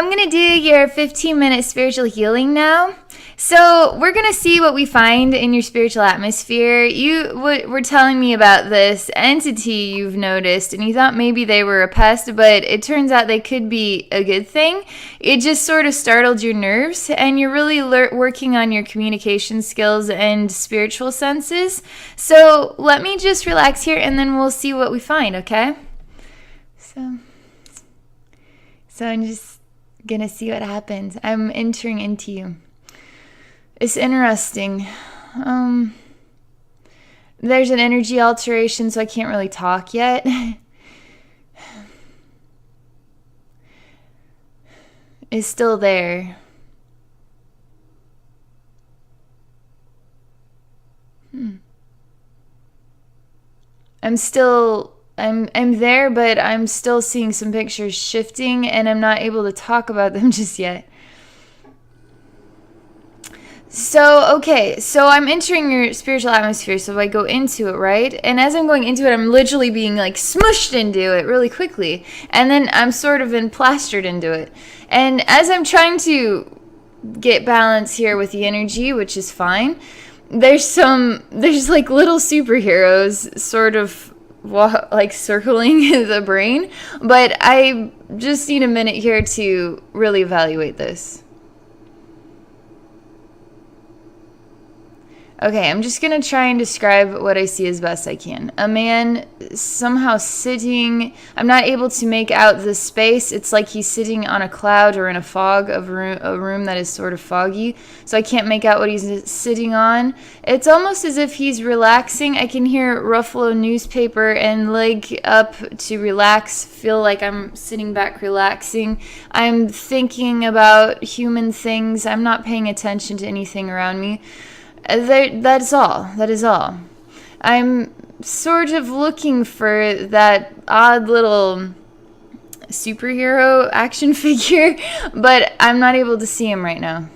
I'm going to do your 15-minute spiritual healing now. So we're going to see what we find in your spiritual atmosphere. You were telling me about this entity you've noticed, and you thought maybe they were a pest, but it turns out they could be a good thing. It just sort of startled your nerves, and you're really working on your communication skills and spiritual senses. So let me just relax here, and then we'll see what we find, okay? So I'm just gonna see what happens. I'm entering into you. It's interesting. There's an energy alteration, so I can't really talk yet. It's still there. I'm there, but I'm still seeing some pictures shifting, and I'm not able to talk about them just yet. So I'm entering your spiritual atmosphere, so I go into it, right? And as I'm going into it, I'm literally being like smushed into it really quickly. And then I'm sort of plastered into it. And as I'm trying to get balance here with the energy, which is fine, there's like little superheroes sort of like circling the brain. But I just need a minute here to really evaluate this. Okay, I'm just going to try and describe what I see as best I can. A man somehow sitting, I'm not able to make out the space. It's like he's sitting on a cloud or in a fog of a room that is sort of foggy. So I can't make out what he's sitting on. It's almost as if he's relaxing. I can hear ruffle newspaper and leg up to relax, feel like I'm sitting back relaxing. I'm thinking about human things. I'm not paying attention to anything around me. That is all. I'm sort of looking for that odd little superhero action figure, but I'm not able to see him right now.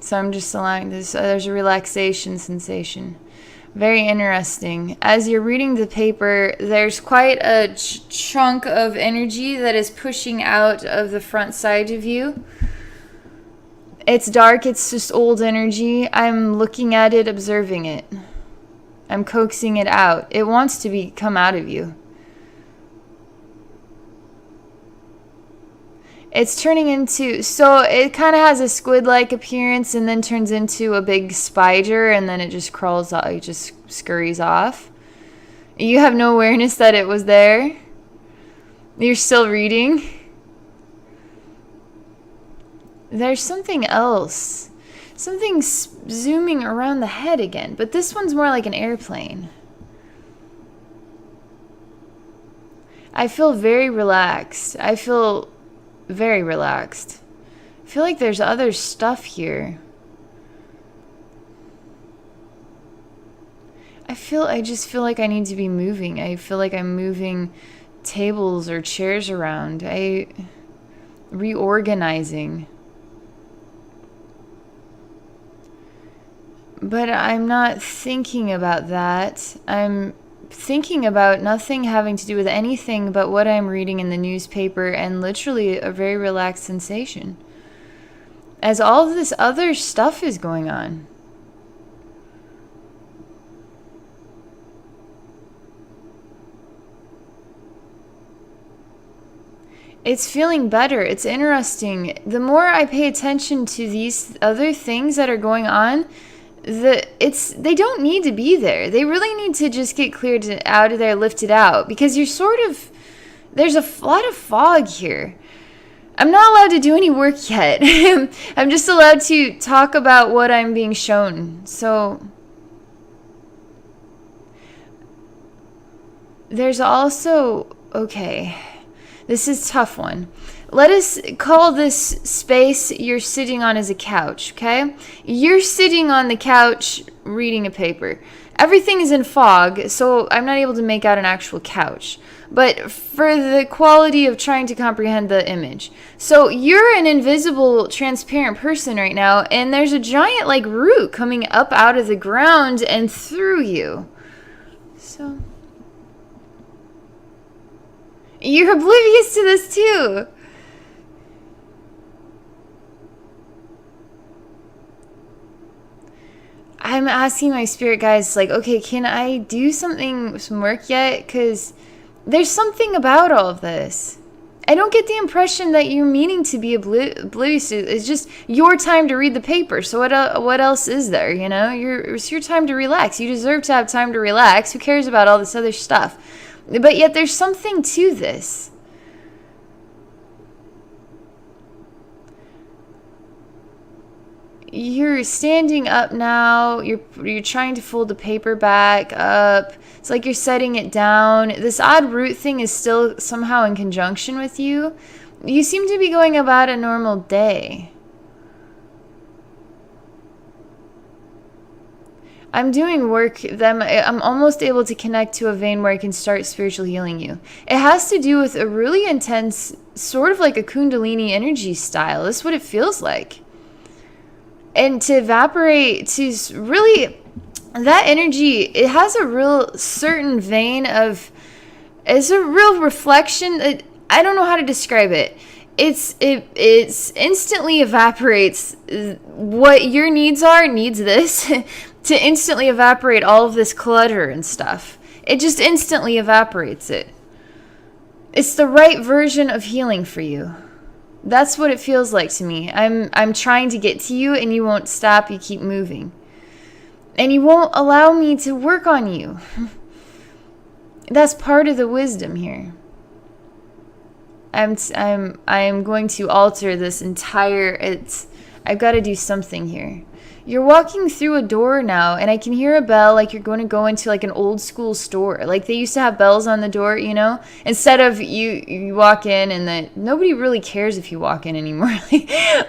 So I'm just allowing this. There's a relaxation sensation. Very interesting. As you're reading the paper, there's quite a chunk of energy that is pushing out of the front side of you. It's dark, it's just old energy. I'm looking at it, observing it. I'm coaxing it out. It wants to come out of you. It's turning into, so it kind of has a squid-like appearance and then turns into a big spider, and then it just crawls off, it just scurries off. You have no awareness that it was there. You're still reading. There's something else. Something's zooming around the head again, but this one's more like an airplane. I feel very relaxed. I feel like there's other stuff here. I just feel like I need to be moving. I feel like I'm moving tables or chairs around. Reorganizing. But I'm not thinking about that. I'm thinking about nothing having to do with anything but what I'm reading in the newspaper, and literally a very relaxed sensation. As all of this other stuff is going on. It's feeling better. It's interesting. The more I pay attention to these other things that are going on, they don't need to be there. They really need to just get cleared out of there, lifted out, because there's a lot of fog here. I'm not allowed to do any work yet. I'm just allowed to talk about what I'm being shown. So there's also, okay, this is a tough one. Let us call this space you're sitting on as a couch, okay? You're sitting on the couch reading a paper. Everything is in fog, so I'm not able to make out an actual couch. But for the quality of trying to comprehend the image. So you're an invisible, transparent person right now, and there's a giant like root coming up out of the ground and through you. So You're oblivious to this too. I'm asking my spirit guides, like, okay, can I do some work yet? Because there's something about all of this. I don't get the impression that you're meaning to be oblivious to. It's just your time to read the paper. So what else is there? You know, it's your time to relax. You deserve to have time to relax. Who cares about all this other stuff? But yet there's something to this. You're standing up now. You're trying to fold the paper back up. It's like you're setting it down. This odd root thing is still somehow in conjunction with you. You seem to be going about a normal day. I'm doing work that I'm almost able to connect to a vein where I can start spiritual healing you. It has to do with a really intense, sort of like a Kundalini energy style. That's what it feels like. And to evaporate, to really, that energy, it has a real certain vein of, it's a real reflection. I don't know how to describe it. It's instantly evaporates what your needs are, needs this, to instantly evaporate all of this clutter and stuff. It just instantly evaporates it. It's the right version of healing for you. That's what it feels like to me. I'm trying to get to you and you won't stop. You keep moving. And you won't allow me to work on you. That's part of the wisdom here. I'm going to alter this entire, I've got to do something here. You're walking through a door now, and I can hear a bell like you're going to go into like an old school store. Like they used to have bells on the door, you know? Instead of you walk in and nobody really cares if you walk in anymore.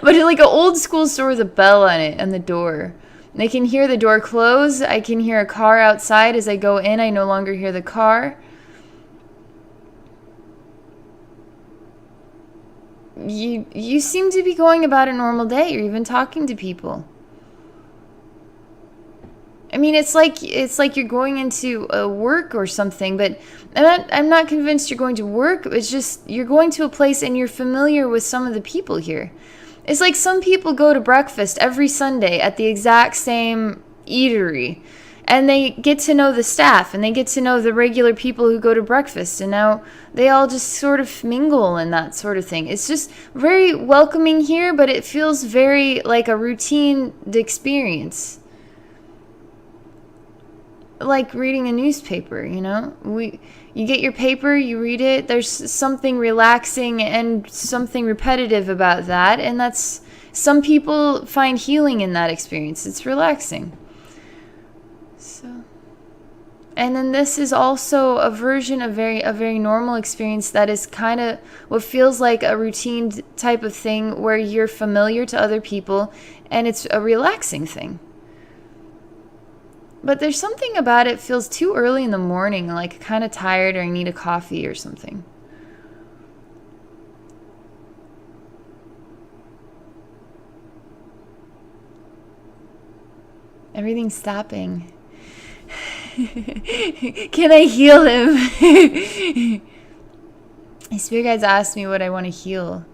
But like an old school store with a bell on it and the door. And I can hear the door close. I can hear a car outside. As I go in, I no longer hear the car. You seem to be going about a normal day. You're even talking to people. I mean, it's like you're going into a work or something, but I'm not convinced you're going to work. It's just you're going to a place and you're familiar with some of the people here. It's like some people go to breakfast every Sunday at the exact same eatery, and they get to know the staff and they get to know the regular people who go to breakfast, and now they all just sort of mingle and that sort of thing. It's just very welcoming here, but it feels very like a routine experience. Like reading a newspaper, you know? You get your paper, you read it, there's something relaxing and something repetitive about that, and that's, some people find healing in that experience. It's relaxing. So, and then this is also a version of a very normal experience that is kind of what feels like a routine type of thing where you're familiar to other people and it's a relaxing thing. But there's something about it feels too early in the morning, like kind of tired or I need a coffee or something. Everything's stopping. Can I heal him? My spirit guides asked me what I want to heal.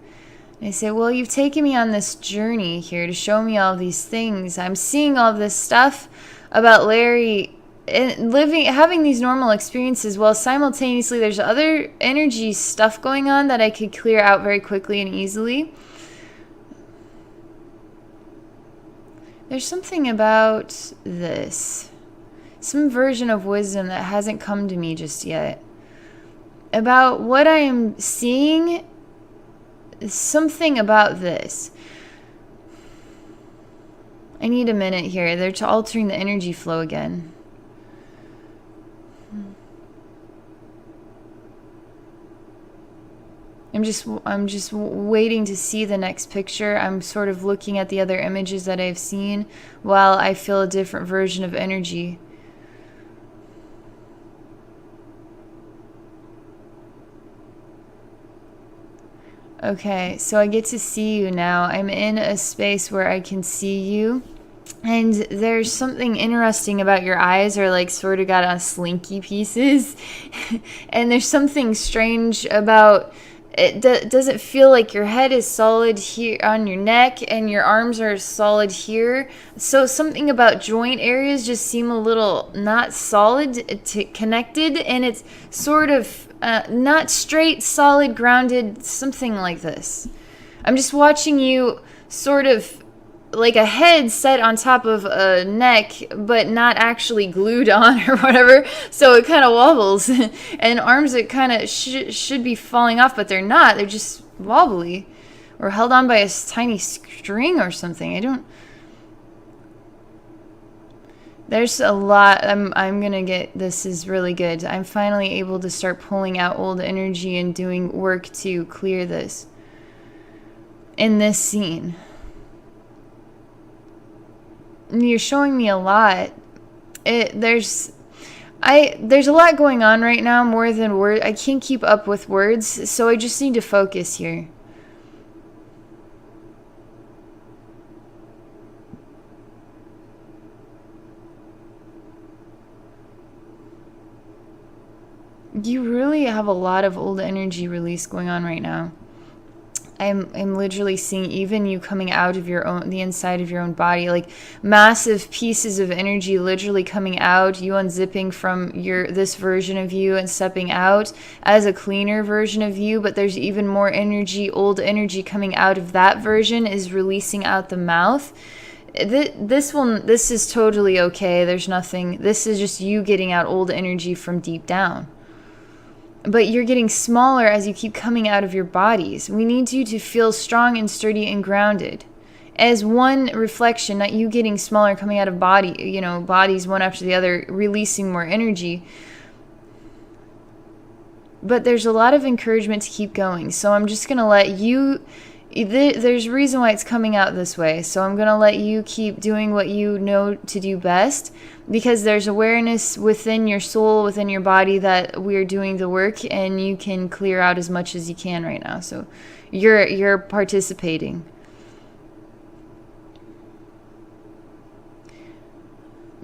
And I say, well, you've taken me on this journey here to show me all these things. I'm seeing all this stuff about Larry and having these normal experiences while simultaneously there's other energy stuff going on that I could clear out very quickly and easily. There's something about this, some version of wisdom that hasn't come to me just yet. About what I am seeing, something about this. I need a minute here. They're altering the energy flow again. I'm just waiting to see the next picture. I'm sort of looking at the other images that I've seen while I feel a different version of energy. Okay, so I get to see you now. I'm in a space where I can see you. And there's something interesting about your eyes are like sort of got on slinky pieces. And there's something strange about it. Doesn't feel like your head is solid here on your neck and your arms are solid here. So something about joint areas just seem a little not solid to connected, and it's sort of not straight, solid, grounded, something like this. I'm just watching you sort of like a head set on top of a neck, but not actually glued on or whatever. So it kind of wobbles. And arms that kind of should be falling off, but they're not. They're just wobbly or held on by a tiny string or something. I don't. There's a lot. I'm going to get. This is really good. I'm finally able to start pulling out old energy and doing work to clear this in this scene. You're showing me a lot. There's a lot going on right now, more than words. I can't keep up with words, so I just need to focus here. You really have a lot of old energy release going on right now. I'm literally seeing even you coming out of your own, the inside of your own body, like massive pieces of energy literally coming out, you unzipping from this version of you and stepping out as a cleaner version of you. But there's even more energy, old energy coming out of that version is releasing out the mouth. This is totally okay. There's nothing, this is just you getting out old energy from deep down. But you're getting smaller as you keep coming out of your bodies. We need you to feel strong and sturdy and grounded. As one reflection, not you getting smaller, coming out of bodies one after the other, releasing more energy. But there's a lot of encouragement to keep going. So I'm just going to let you... There's a reason why it's coming out this way. So I'm going to let you keep doing what you know to do best, because there's awareness within your soul, within your body, that we're doing the work, and you can clear out as much as you can right now. So you're participating.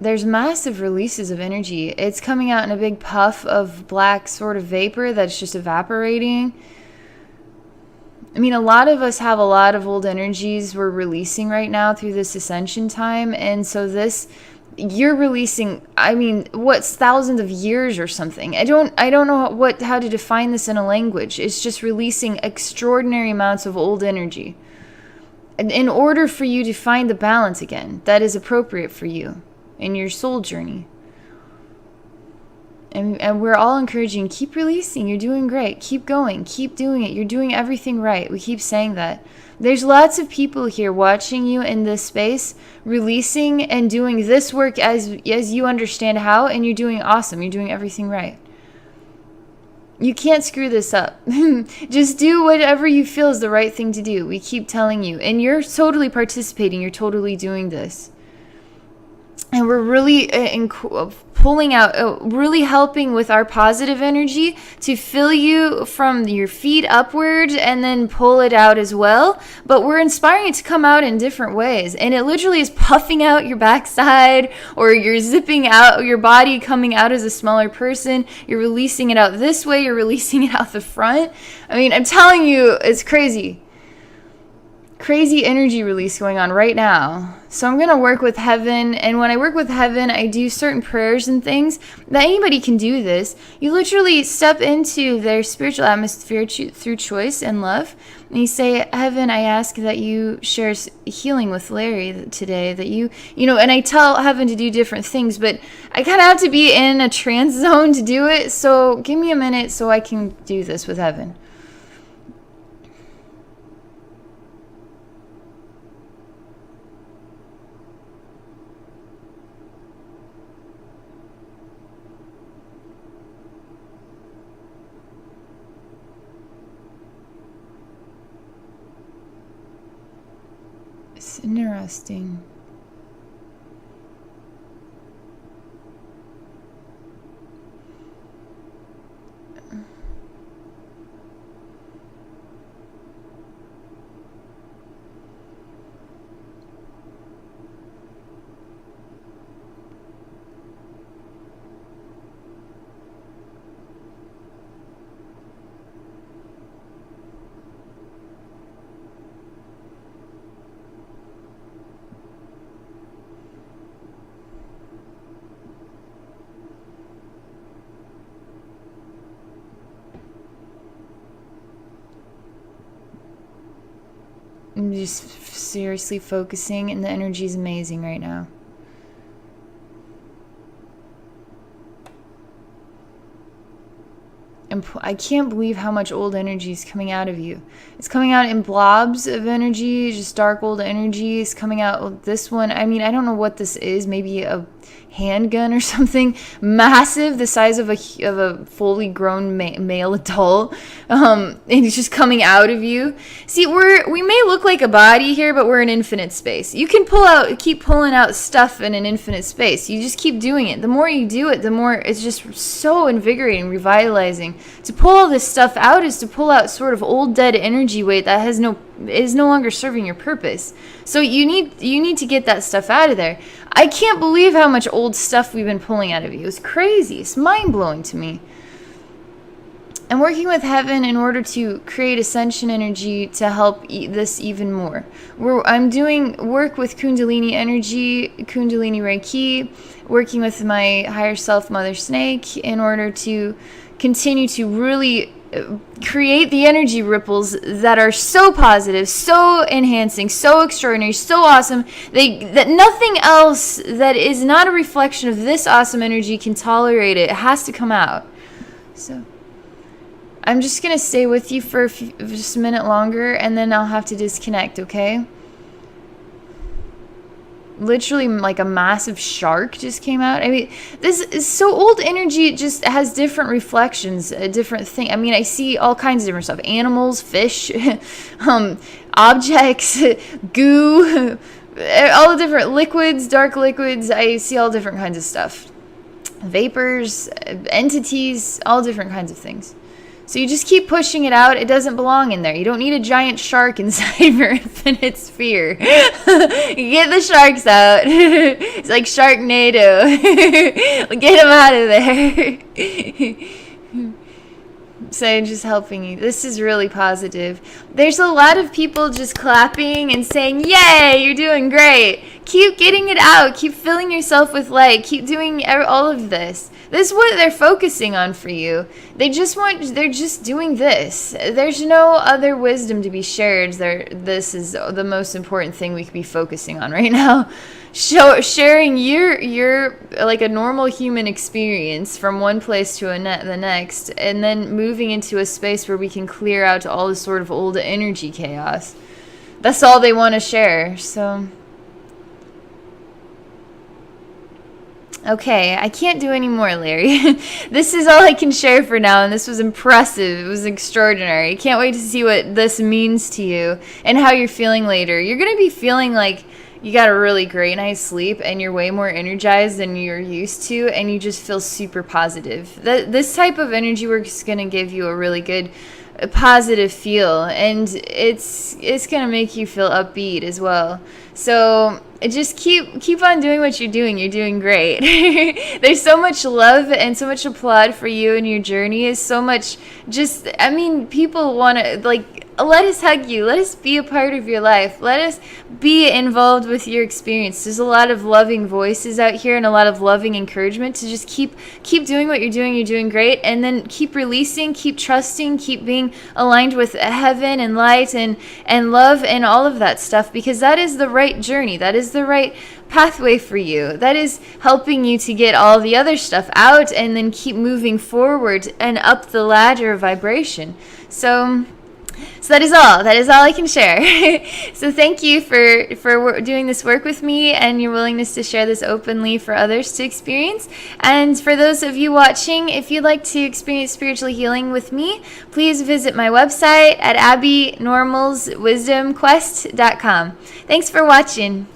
There's massive releases of energy. It's coming out in a big puff of black sort of vapor that's just evaporating. I mean, a lot of us have a lot of old energies we're releasing right now through this ascension time. And so you're releasing, I mean, what's thousands of years or something. I don't know how to define this in a language. It's just releasing extraordinary amounts of old energy in order for you to find the balance again that is appropriate for you in your soul journey. And we're all encouraging, keep releasing, you're doing great, keep going, keep doing it, you're doing everything right. We keep saying that. There's lots of people here watching you in this space, releasing and doing this work as you understand how, and you're doing awesome, you're doing everything right. You can't screw this up. Just do whatever you feel is the right thing to do. We keep telling you, and you're totally participating, you're totally doing this. And we're really pulling out, really helping with our positive energy to fill you from your feet upward and then pull it out as well. But we're inspiring it to come out in different ways. And it literally is puffing out your backside, or you're zipping out your body, coming out as a smaller person. You're releasing it out this way. You're releasing it out the front. I mean, I'm telling you, it's crazy. Crazy energy release going on right now. So I'm going to work with heaven, and when I work with heaven, I do certain prayers and things that anybody can do this. You literally step into their spiritual atmosphere through choice and love, and you say, Heaven, I ask that you share healing with Larry today, that you know, and I tell heaven to do different things, but I kind of have to be in a trance zone to do it, so give me a minute so I can do this with heaven. It's interesting. I'm just seriously focusing, and the energy is amazing right now. And I can't believe how much old energy is coming out of you. It's coming out in blobs of energy, just dark old energy. It's coming out this one. I mean, I don't know what this is. Maybe a handgun or something massive, the size of a fully grown male adult, and it's just coming out of you. See, we may look like a body here, but we're in infinite space. You can keep pulling out stuff in an infinite space. You just keep doing it. The more you do it, the more it's just so invigorating, revitalizing. To pull all this stuff out is to pull out sort of old dead energy weight that is no longer serving your purpose. So you need to get that stuff out of there. I can't believe how much old stuff we've been pulling out of you. It's crazy. It's mind-blowing to me. I'm working with heaven in order to create ascension energy to help this even more. I'm doing work with Kundalini energy, Kundalini Reiki, working with my higher self, Mother Snake, in order to continue to really create the energy ripples that are so positive, so enhancing, so extraordinary, so awesome, that nothing else that is not a reflection of this awesome energy can tolerate it. It has to come out. So I'm just going to stay with you for just a minute longer, and then I'll have to disconnect, okay? Literally like a massive shark just came out. I mean, this is so old energy. It just has different reflections, a different thing. I mean, I see all kinds of different stuff: animals, fish, objects, goo, all the different liquids, dark liquids. I see all different kinds of stuff, vapors, entities, all different kinds of things. So you just keep pushing it out. It doesn't belong in there. You don't need a giant shark inside your infinite sphere. You get the sharks out. It's like Sharknado. Get them out of there. So I'm just helping you. This is really positive. There's a lot of people just clapping and saying, "Yay, you're doing great." Keep getting it out. Keep filling yourself with light. Keep doing all of this. This is what they're focusing on for you. They're just doing this. There's no other wisdom to be shared. This is the most important thing we could be focusing on right now. Sharing your like a normal human experience from one place to the next, and then moving into a space where we can clear out all this sort of old energy chaos. That's all they want to share. So okay, I can't do any more, Larry. This is all I can share for now, and this was impressive. It was extraordinary. I can't wait to see what this means to you and how you're feeling later. You're going to be feeling like you got a really great night's sleep, and you're way more energized than you're used to, and you just feel super positive. This type of energy work is going to give you a really good positive feel, and it's going to make you feel upbeat as well. So just keep on doing what you're doing. You're doing great. There's so much love and so much applaud for you and your journey. Is so much people want to, like, let us hug you. Let us be a part of your life. Let us be involved with your experience. There's a lot of loving voices out here and a lot of loving encouragement to just keep doing what you're doing. You're doing great. And then keep releasing, keep trusting, keep being aligned with heaven and light and love and all of that stuff, because that is the right journey. That is the right pathway for you. That is helping you to get all the other stuff out and then keep moving forward and up the ladder of vibration. So that is all. That is all I can share. So thank you for doing this work with me and your willingness to share this openly for others to experience. And for those of you watching, if you'd like to experience spiritual healing with me, please visit my website at abbynormalswisdomquest.com. Thanks for watching.